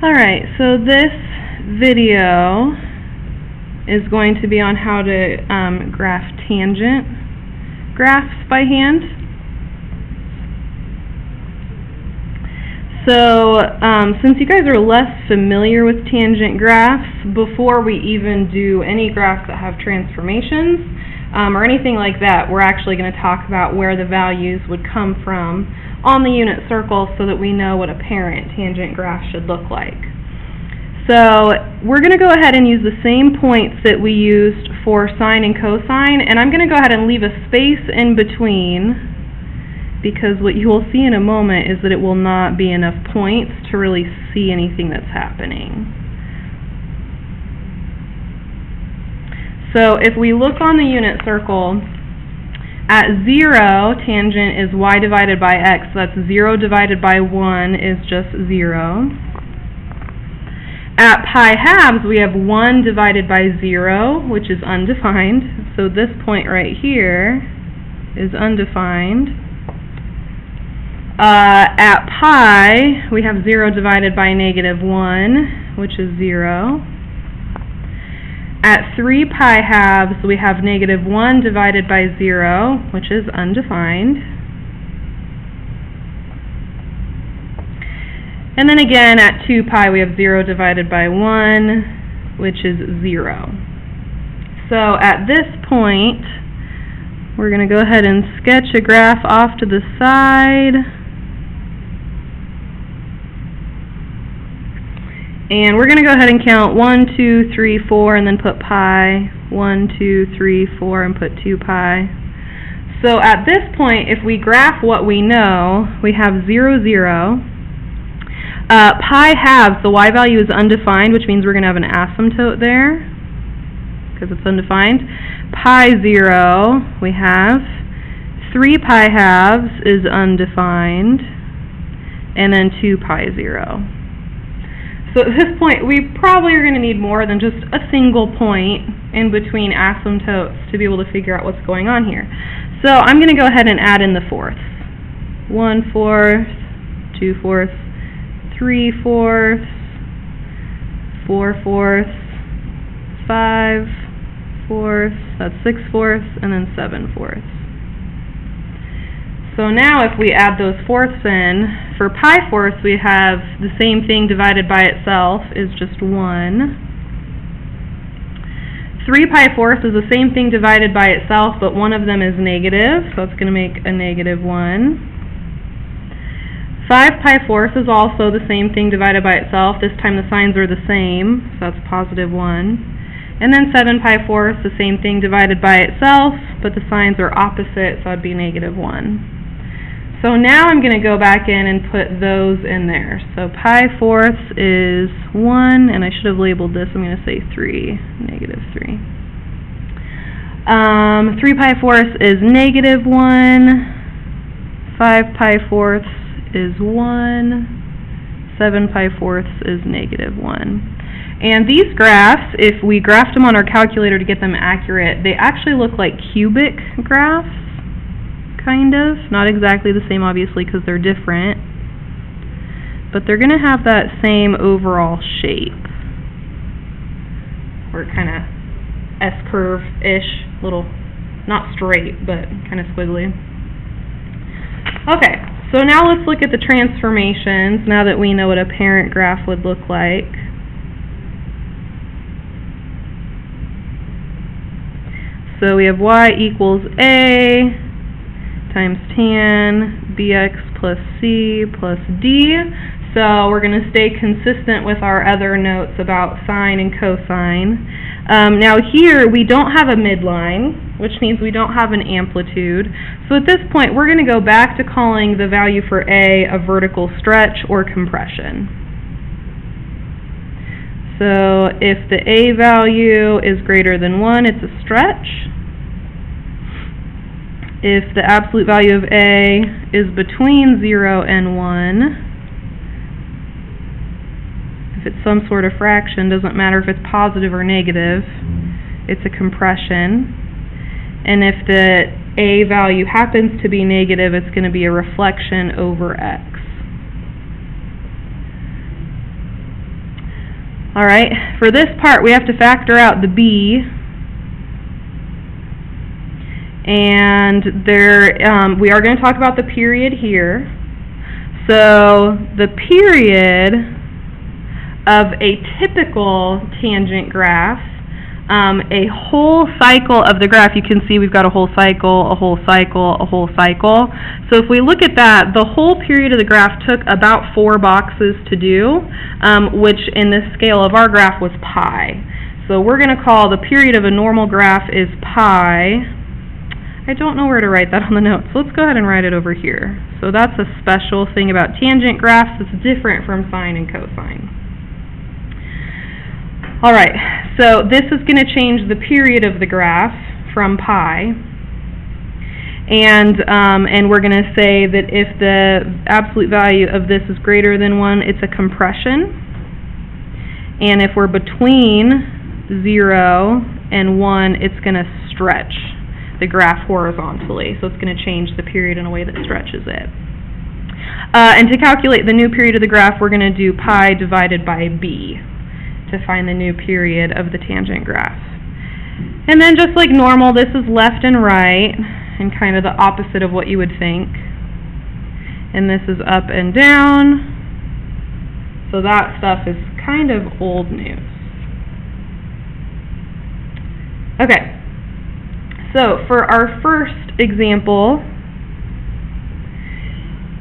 Alright, so this video is going to be on how to graph tangent graphs by hand. So since you guys are less familiar with tangent graphs, before we even do any graphs that have transformations or anything like that, we're actually going to talk about where the values would come from on the unit circle so that we know what a parent tangent graph should look like. So we're going to go ahead and use the same points that we used for sine and cosine, and I'm going to go ahead and leave a space in between, because what you will see in a moment is that it will not be enough points to really see anything that's happening. So if we look on the unit circle, at 0, tangent is y divided by x, so that's 0 divided by 1 is just 0. At pi halves, we have 1 divided by 0, which is undefined. So this point right here is undefined. At pi, we have 0 divided by -1, which is 0. At 3 pi halves, we have -1 divided by 0, which is undefined. And then again, at 2 pi, we have 0 divided by 1, which is 0. So at this point, we're going to go ahead and sketch a graph off to the side. And we're going to go ahead and count 1, 2, 3, 4, and then put pi. 1, 2, 3, 4, and put 2 pi. So at this point, if we graph what we know, we have 0, 0. Pi halves, the y value is undefined, which means we're going to have an asymptote there, because it's undefined. Pi 0, we have. 3 pi halves is undefined, and then 2 pi 0. So at this point, we probably are going to need more than just a single point in between asymptotes to be able to figure out what's going on here. So I'm going to go ahead and add in the fourths. 1/4, 2/4, 3/4, 4/4, 5/4, that's 6/4, and then 7/4. So now if we add those fourths in, for pi fourths we have the same thing divided by itself is just 1. 3 pi fourths is the same thing divided by itself, but one of them is negative, so it's going to make a -1. 5 pi fourths is also the same thing divided by itself. This time the signs are the same, so that's +1. And then 7 pi fourths, the same thing divided by itself, but the signs are opposite, so it'd be -1. So now I'm going to go back in and put those in there. So pi fourths is 1, and I should have labeled this, I'm going to say 3, -3. 3 pi fourths is -1, 5 pi fourths is 1, 7 pi fourths is -1. And these graphs, if we graphed them on our calculator to get them accurate, they actually look like cubic graphs, kind of. Not exactly the same, obviously, because they're different. But they're going to have that same overall shape. Or kind of S-curve-ish, little, not straight, but kind of squiggly. Okay, so now let's look at the transformations, now that we know what a parent graph would look like. So we have y equals a times tan bx plus c plus d. So we're going to stay consistent with our other notes about sine and cosine. Now here we don't have a midline, which means we don't have an amplitude. So at this point we're going to go back to calling the value for a vertical stretch or compression. So if the a value is greater than 1, it's a stretch. If the absolute value of a is between 0 and 1, if it's some sort of fraction, doesn't matter if it's positive or negative, it's a compression. And if the a value happens to be negative, it's going to be a reflection over x. All right, for this part we have to factor out the b, and we are going to talk about the period here. So the period of a typical tangent graph, a whole cycle of the graph, you can see we've got a whole cycle, a whole cycle, a whole cycle. So if we look at that, the whole period of the graph took about 4 boxes to do, which in this scale of our graph was pi. So we're going to call the period of a normal graph is pi. I don't know where to write that on the notes, so let's go ahead and write it over here. So that's a special thing about tangent graphs that's different from sine and cosine. Alright, so this is going to change the period of the graph from pi, and we're going to say that if the absolute value of this is greater than 1, it's a compression, and if we're between 0 and 1, it's going to stretch the graph horizontally, so it's going to change the period in a way that stretches it. And to calculate the new period of the graph, we're going to do pi divided by b to find the new period of the tangent graph. And then just like normal, this is left and right, and kind of the opposite of what you would think. And this is up and down, so that stuff is kind of old news. Okay. So for our first example,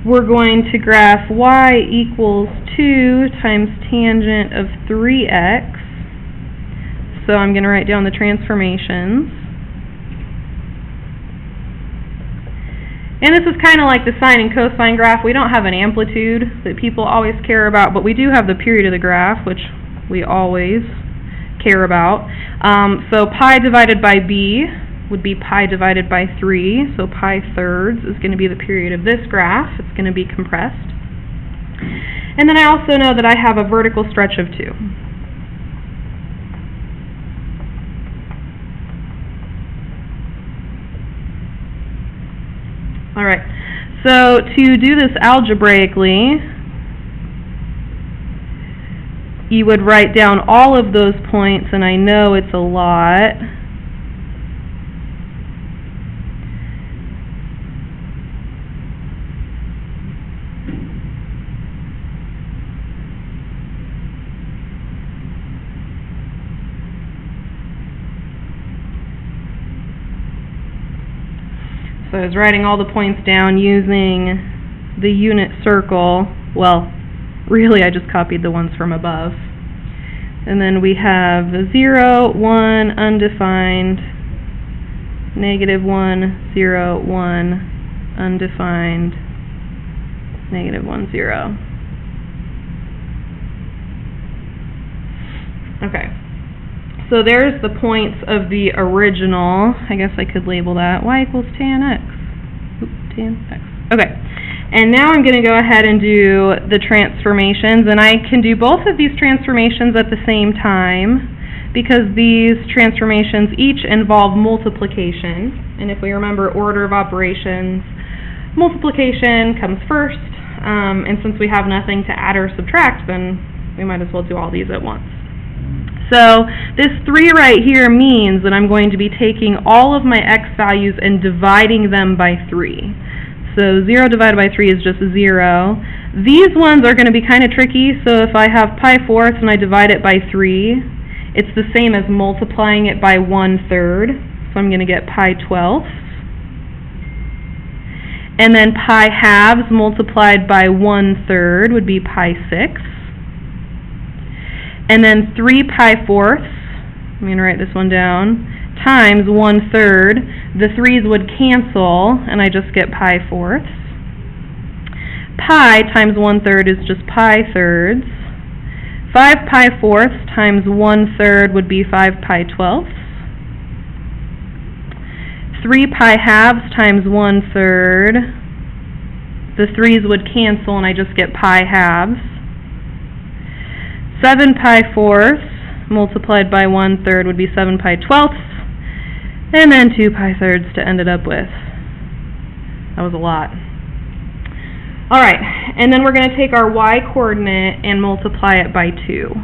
we're going to graph y equals 2 times tangent of 3x. So I'm going to write down the transformations. And this is kind of like the sine and cosine graph. We don't have an amplitude that people always care about, but we do have the period of the graph, which we always care about. So pi divided by b would be pi divided by 3, so pi thirds is going to be the period of this graph. It's going to be compressed. And then I also know that I have a vertical stretch of 2. Alright, so to do this algebraically, you would write down all of those points, and I know it's a lot. So I was writing all the points down using the unit circle. Well, really I just copied the ones from above. And then we have 0, 1, undefined, -1, 0, 1, undefined, -1, 0. Okay. So there's the points of the original. I guess I could label that y equals tan x. Oops, tan x. Okay. And now I'm going to go ahead and do the transformations, and I can do both of these transformations at the same time because these transformations each involve multiplication. And if we remember order of operations, multiplication comes first, and since we have nothing to add or subtract, then we might as well do all these at once. So this 3 right here means that I'm going to be taking all of my x values and dividing them by 3. So 0 divided by 3 is just 0. These ones are going to be kind of tricky, so if I have pi fourths and I divide it by 3, it's the same as multiplying it by 1/3. So I'm going to get pi 12ths. And then pi halves multiplied by 1/3 would be pi 6. And then 3 pi fourths, I'm going to write this one down, times 1/3. The 3's would cancel, and I just get pi fourths. Pi times 1/3 is just pi thirds. 5 pi fourths times 1/3 would be 5 pi 12ths. 3 pi halves times 1/3. The 3's would cancel, and I just get pi halves. 7 pi fourths multiplied by 1/3 would be 7 pi 12ths, and then 2 pi thirds to end it up with. That was a lot. Alright, and then we're going to take our y coordinate and multiply it by 2.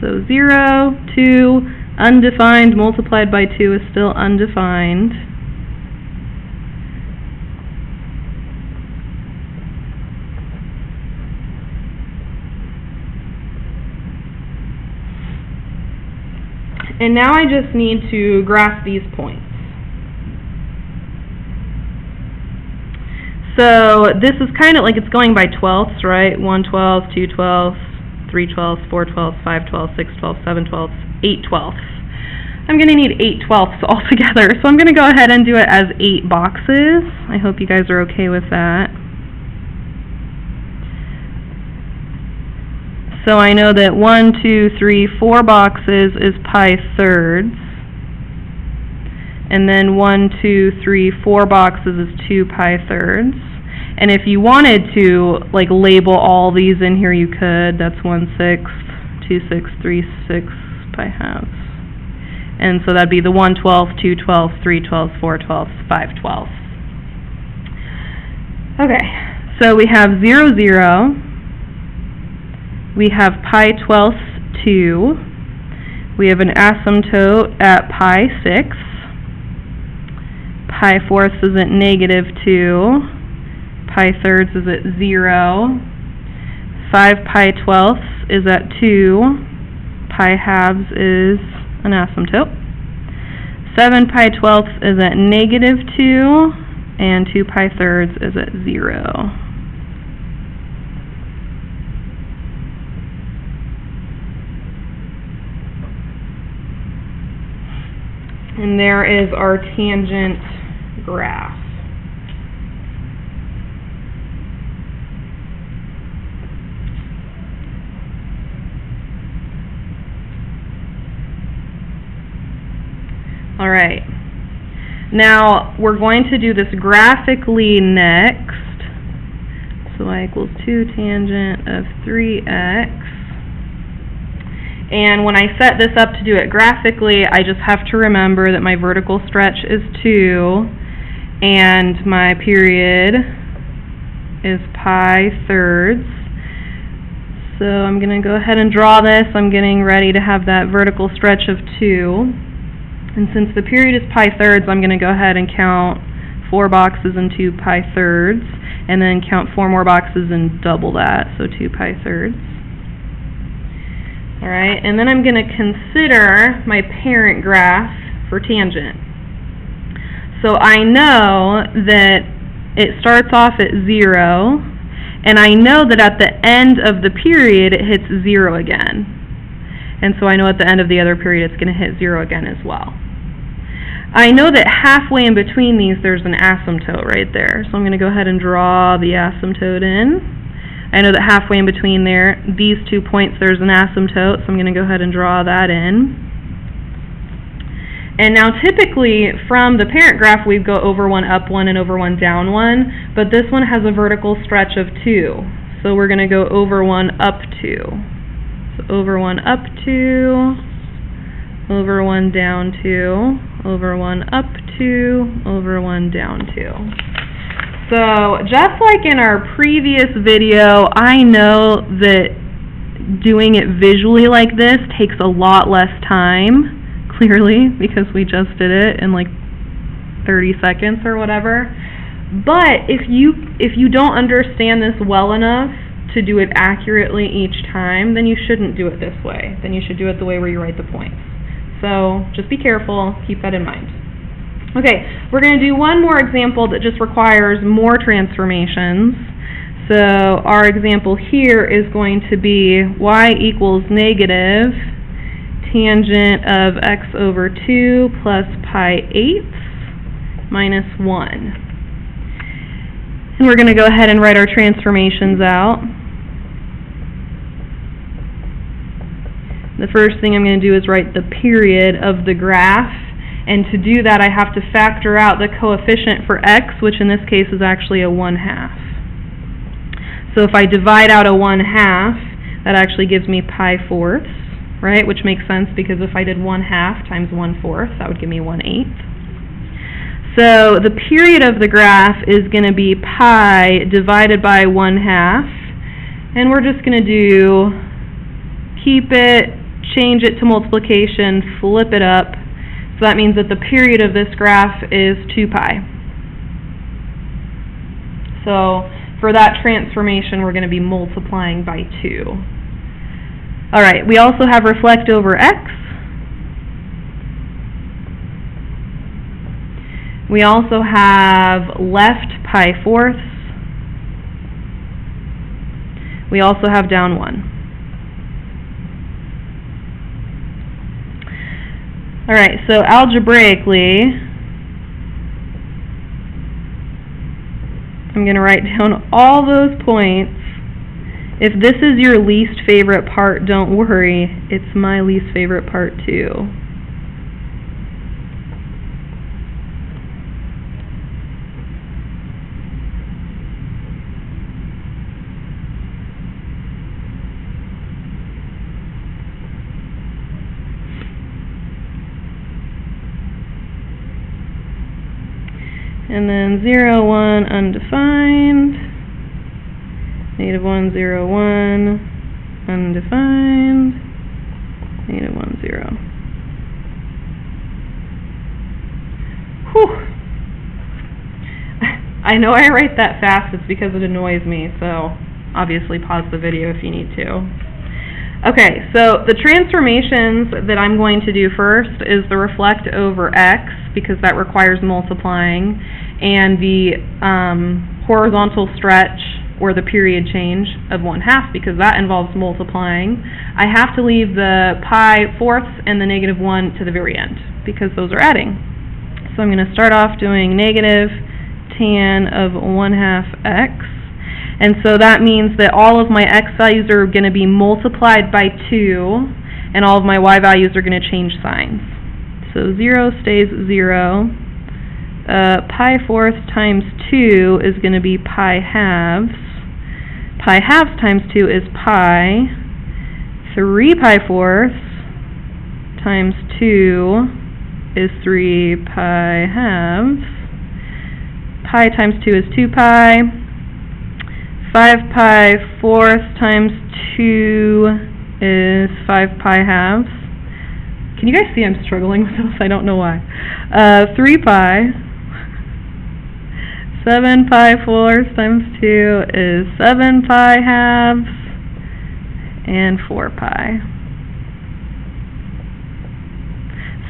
So 0, 2, undefined multiplied by 2 is still undefined. And now I just need to graph these points. So this is kind of like it's going by 12ths, right? 1 12, 2 12, 3 12, 4 12, 5 12, 6 12, 7 12, 8 12. I'm going to need 8 12ths altogether, so I'm going to go ahead and do it as 8 boxes. I hope you guys are okay with that. So I know that 1, 2, 3, 4 boxes is pi thirds. And then 1, 2, 3, 4 boxes is 2 pi thirds. And if you wanted to like label all these in here, you could. That's 1/6, 2/6, 3/6 pi halves. And so that'd be the 1 12, 2 12, 3 12, 4 12, 5 12. Okay, so we have 0 0. We have pi 12ths 2. We have an asymptote at pi 6. Pi fourths is at -2. Pi thirds is at 0. 5 pi 12ths is at 2. Pi halves is an asymptote. 7 pi 12ths is at -2. And 2 pi thirds is at 0. And there is our tangent graph. All right. Now we're going to do this graphically next. So y equals 2 tangent of 3x. And when I set this up to do it graphically, I just have to remember that my vertical stretch is 2 and my period is pi thirds. So I'm going to go ahead and draw this. I'm getting ready to have that vertical stretch of 2. And since the period is pi thirds, I'm going to go ahead and count 4 boxes and 2 pi thirds, and then count 4 more boxes and double that, so 2 pi thirds. Alright, and then I'm going to consider my parent graph for tangent. So I know that it starts off at 0, and I know that at the end of the period it hits 0 again. And so I know at the end of the other period it's going to hit 0 again as well. I know that halfway in between these there's an asymptote right there. So I'm going to go ahead and draw the asymptote in. I know that halfway in between there, these 2 points, there's an asymptote, so I'm going to go ahead and draw that in. And now typically from the parent graph we'd go over 1 up 1 and over 1 down 1, but this one has a vertical stretch of 2. So we're going to go over 1 up 2. So over 1 up 2, over 1 down 2, over 1 up 2, over 1 down 2. So just like in our previous video, I know that doing it visually like this takes a lot less time, clearly, because we just did it in like 30 seconds or whatever. But if you don't understand this well enough to do it accurately each time, then you shouldn't do it this way. Then you should do it the way where you write the points. So just be careful, keep that in mind. Okay, we're going to do one more example that just requires more transformations. So our example here is going to be y equals negative tangent of x over 2 plus pi 8 minus 1. And we're going to go ahead and write our transformations out. The first thing I'm going to do is write the period of the graph. And to do that, I have to factor out the coefficient for x, which in this case is actually a 1/2. So if I divide out a 1/2, that actually gives me pi fourths, right? Which makes sense because if I did 1/2 times 1/4, that would give me 1/8. So the period of the graph is going to be pi divided by 1/2. And we're just going to do keep it, change it to multiplication, flip it up. So that means that the period of this graph is 2 pi. So for that transformation, we're going to be multiplying by 2. All right, we also have reflect over x. We also have left pi fourths. We also have down 1. All right, so algebraically, I'm going to write down all those points. If this is your least favorite part, don't worry. It's my least favorite part too. And then 0, 1, undefined. Negative 1, 0, 1, undefined. Negative 1, 0. Whew. I know I write that fast, it's because it annoys me, so obviously pause the video if you need to. Okay, so the transformations that I'm going to do first is the reflect over x, because that requires multiplying, and the horizontal stretch, or the period change of 1/2, because that involves multiplying. I have to leave the pi fourths and the negative 1 to the very end, because those are adding. So I'm going to start off doing negative tan of 1/2 x. And so that means that all of my x values are going to be multiplied by 2, and all of my y values are going to change signs. So 0 stays 0. Pi fourths times 2 is going to be pi halves. Pi halves times 2 is pi. 3 pi fourths times 2 is 3 pi halves. Pi times 2 is 2 pi. 5 pi fourths times 2 is 5 pi halves. Can you guys see I'm struggling with this? I don't know why. 3 pi. 7 pi fourths times 2 is 7 pi halves. And 4 pi.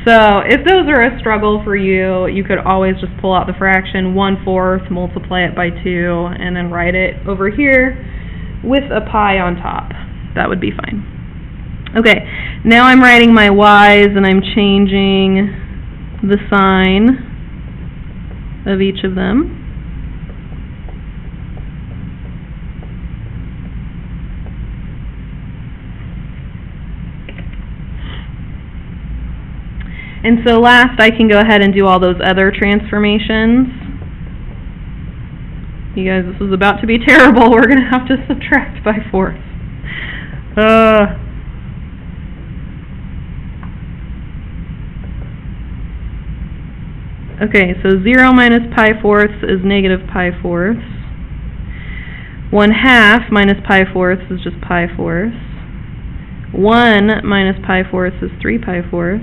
So if those are a struggle for you, you could always just pull out the fraction 1/4, multiply it by 2, and then write it over here with a pi on top. That would be fine. Okay, now I'm writing my y's, and I'm changing the sign of each of them. And so last, I can go ahead and do all those other transformations. You guys, this is about to be terrible. We're going to have to subtract by fourths. Okay, so 0 minus pi fourths is negative pi fourths. 1/2 minus pi fourths is just pi fourths. 1 minus pi fourths is 3 pi fourths.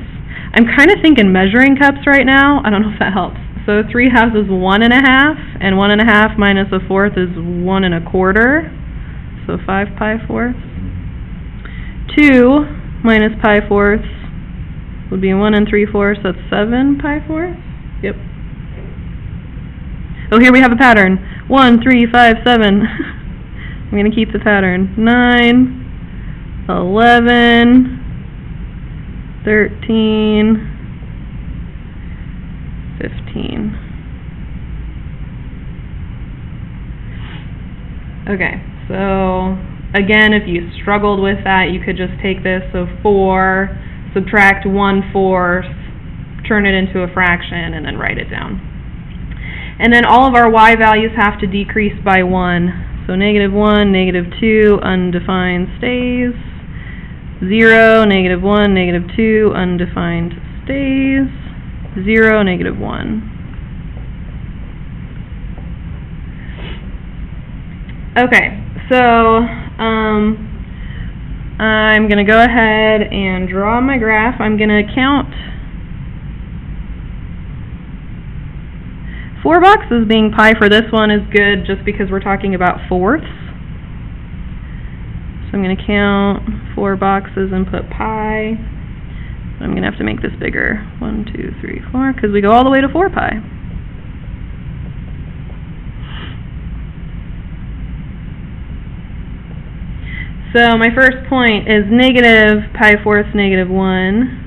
I'm kind of thinking measuring cups right now. I don't know if that helps. So 3 halves is 1 1/2, and 1 1/2 minus a fourth is 1 1/4. So 5 pi fourths. 2 minus pi fourths would be 1 3/4. That's 7 pi fourths. Yep. Oh, here we have a pattern. 1 3 5 7. I'm going to keep the pattern. 9 11 13, 15. Okay, so again, if you struggled with that, you could just take this, so 4, subtract 1/4, turn it into a fraction, and then write it down. And then all of our y values have to decrease by 1. So negative 1, negative 2, undefined stays. 0, negative 1, negative 2, undefined stays. 0, negative 1. Okay, so I'm going to go ahead and draw my graph. I'm going to count 4 boxes. Being pi for this one is good just because we're talking about fourths. So I'm going to count 4 boxes and put pi. I'm going to have to make this bigger. 1, 2, 3, 4, because we go all the way to 4 pi. So my first point is negative pi fourths negative 1,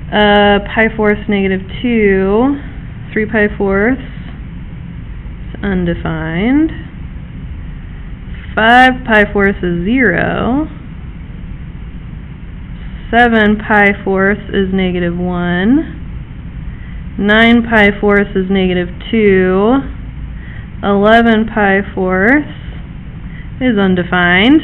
pi fourths negative 2, 3 pi fourths, it's undefined, 5 pi fourths is 0, 7 pi fourths is negative 1, 9 pi fourths is negative 2, 11 pi fourths is undefined,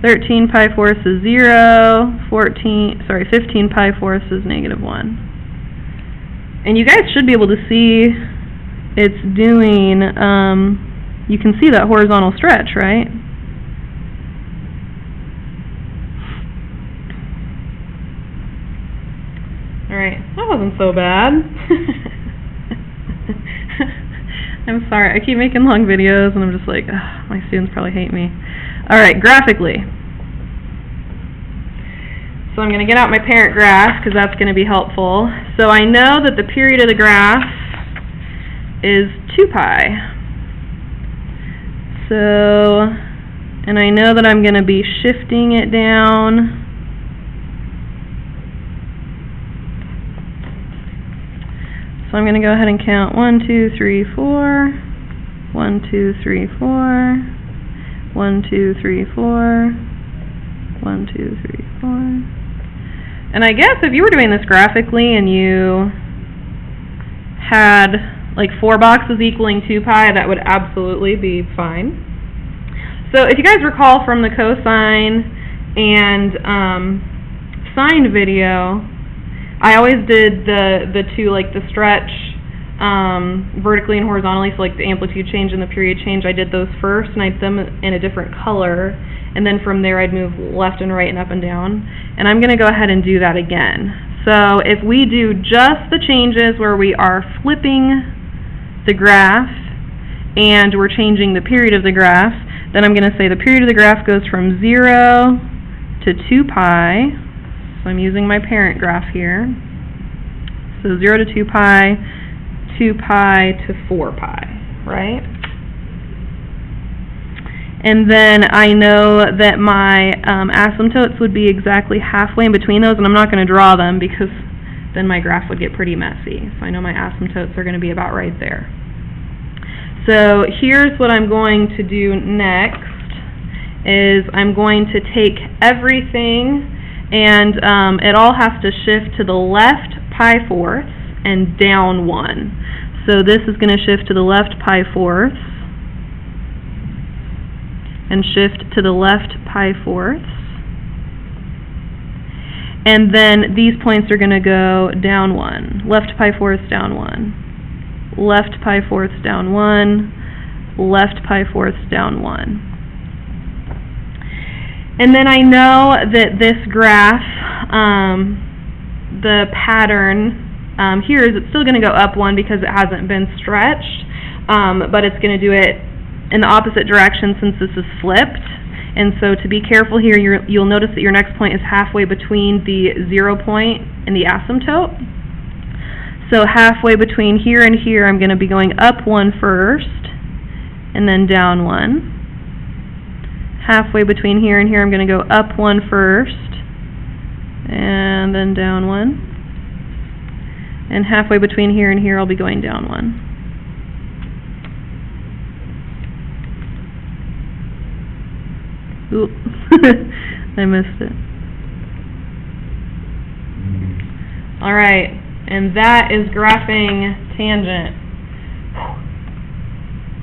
13 pi fourths is 0, 15 pi fourths is negative 1. And you guys should be able to see it's doing, you can see that horizontal stretch, right? Alright, that wasn't so bad. I'm sorry, I keep making long videos and I'm just like, ugh, my students probably hate me. Alright, graphically. So I'm going to get out my parent graph because that's going to be helpful. So I know that the period of the graph is 2 pi. So, and I know that I'm going to be shifting it down. So I'm going to go ahead and count 1, 2, 3, 4, 1, 2, 3, 4, 1, 2, 3, 4, 1, 2, 3, 4. And I guess if you were doing this graphically and you had like 4 boxes equaling 2 pi, that would absolutely be fine. So if you guys recall from the cosine and sine video, I always did the two, like the stretch vertically and horizontally, so like the amplitude change and the period change, I did those first and I did them in a different color, and then from there I'd move left and right and up and down. And I'm going to go ahead and do that again. So if we do just the changes where we are flipping the graph and we're changing the period of the graph, then I'm going to say the period of the graph goes from 0 to 2 pi. So I'm using my parent graph here. So 0 to 2 pi, 2 pi to 4 pi, right? And then I know that my asymptotes would be exactly halfway in between those, and I'm not going to draw them because then my graph would get pretty messy. So I know my asymptotes are going to be about right there. So here's what I'm going to do next, is I'm going to take everything, and it all has to shift to the left pi fourths and down 1. So this is going to shift to the left pi fourths and shift to the left pi fourths. And then these points are going to go down 1. Left pi fourths, down 1. Left pi fourths, down 1. Left pi fourths, down 1. And then I know that this graph, the pattern here is it's still going to go up 1 because it hasn't been stretched, but it's going to do it in the opposite direction since this is flipped. And so to be careful here, you'll notice that your next point is halfway between the 0 point and the asymptote. So halfway between here and here, I'm going to be going up 1 first and then down 1. Halfway between here and here, I'm going to go up 1 first and then down 1. And halfway between here and here, I'll be going down 1. Oop, I missed it. Alright, and that is graphing tangent.